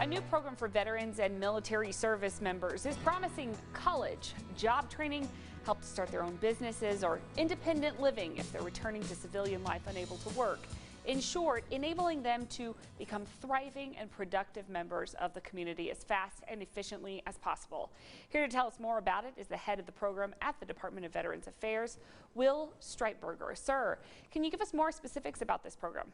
new program for veterans and military service members is promising college, job training, help to start their own businesses, or independent living if they're returning to civilian life unable to work. In short, enabling them to become thriving and productive members of the community as fast and efficiently as possible. Here to tell us more about it is the head of the program at the Department of Veterans Affairs, Will Streitberger. Sir, can you give us more specifics about this program?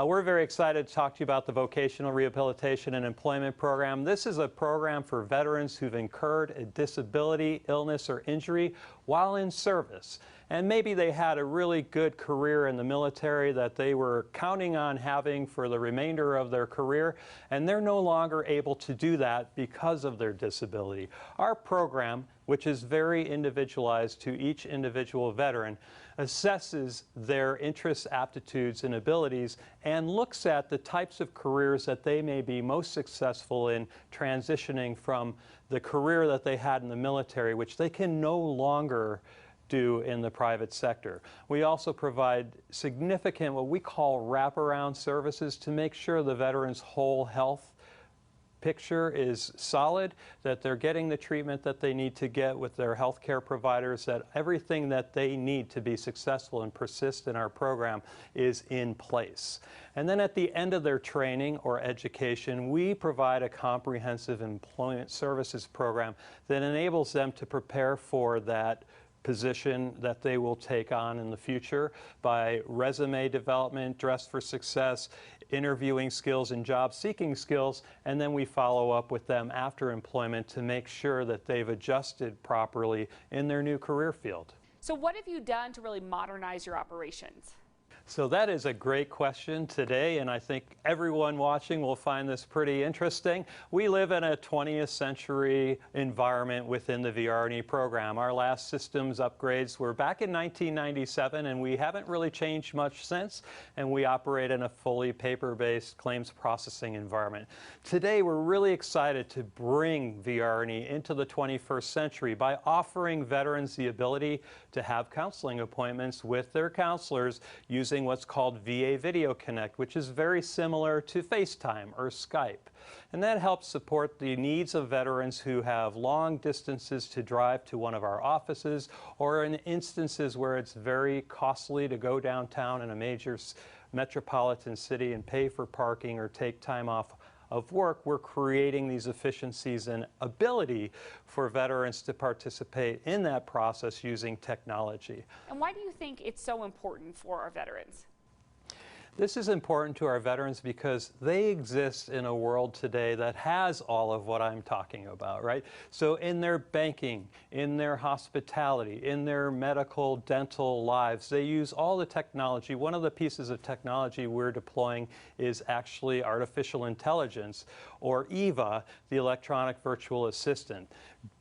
We're very excited to talk to you about the Vocational Rehabilitation and Employment Program. This is a program for veterans who've incurred a disability, illness, or injury while in service. And maybe they had a really good career in the military that they were counting on having for the remainder of their career, and they're no longer able to do that because of their disability. Our program, which is very individualized to each individual veteran, assesses their interests, aptitudes, and abilities and looks at the types of careers that they may be most successful in transitioning from the career that they had in the military, which they can no longer do in the private sector. We also provide significant, what we call wraparound services to make sure the veteran's whole health picture is solid, that they're getting the treatment that they need to get with their health care providers, that everything that they need to be successful and persist in our program is in place. And then at the end of their training or education, we provide a comprehensive employment services program that enables them to prepare for that position that they will take on in the future by resume development, dress for success, interviewing skills and job seeking skills, and then we follow up with them after employment to make sure that they've adjusted properly in their new career field. So what have you done to really modernize your operations? So that is a great question today, and I think everyone watching will find this pretty interesting. We live in a 20th century environment within the VR&E program. Our last systems upgrades were back in 1997, and we haven't really changed much since, and we operate in a fully paper-based claims processing environment. Today, we're really excited to bring VR&E into the 21st century by offering veterans the ability to have counseling appointments with their counselors using what's called VA Video Connect, which is very similar to FaceTime or Skype. And that helps support the needs of veterans who have long distances to drive to one of our offices, or in instances where it's very costly to go downtown in a major metropolitan city and pay for parking or take time off of work. We're creating these efficiencies and ability for veterans to participate in that process using technology. And why do you think it's so important for our veterans? This is important to our veterans because they exist in a world today that has all of what I'm talking about, right? So in their banking, in their hospitality, in their medical, dental lives, they use all the technology. One of the pieces of technology we're deploying is actually artificial intelligence, or EVA, the electronic virtual assistant.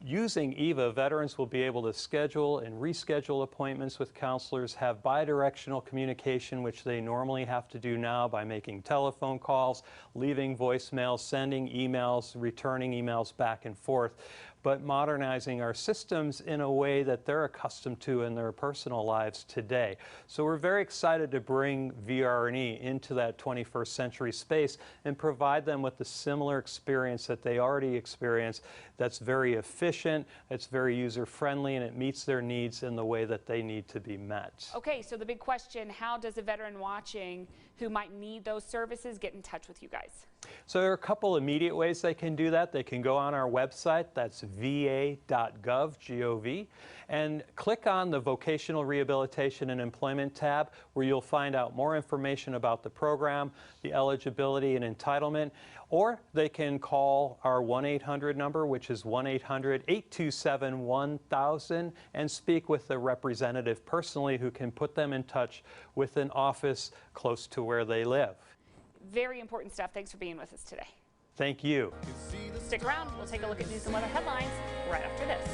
Using EVA, veterans will be able to schedule and reschedule appointments with counselors, have bidirectional communication, which they normally have to do now by making telephone calls, leaving voicemails, sending emails, returning emails back and forth, but modernizing our systems in a way that they're accustomed to in their personal lives today. So we're very excited to bring VR&E into that 21st century space and provide them with the similar experience that they already experience that's very efficient, it's very user-friendly, and it meets their needs in the way that they need to be met. Okay, so the big question, how does a veteran watching who might need those services get in touch with you guys? So there are a couple immediate ways they can do that. They can go on our website, that's va.gov, G-O-V, and click on the Vocational Rehabilitation and Employment tab, where you'll find out more information about the program, the eligibility and entitlement, or they can call our 1-800 number, which is 1-800-827-1000, and speak with a representative personally who can put them in touch with an office close to where they live. Very important stuff. Thanks for being with us today. Thank you. Stick around. We'll take a look at news and weather headlines right after this.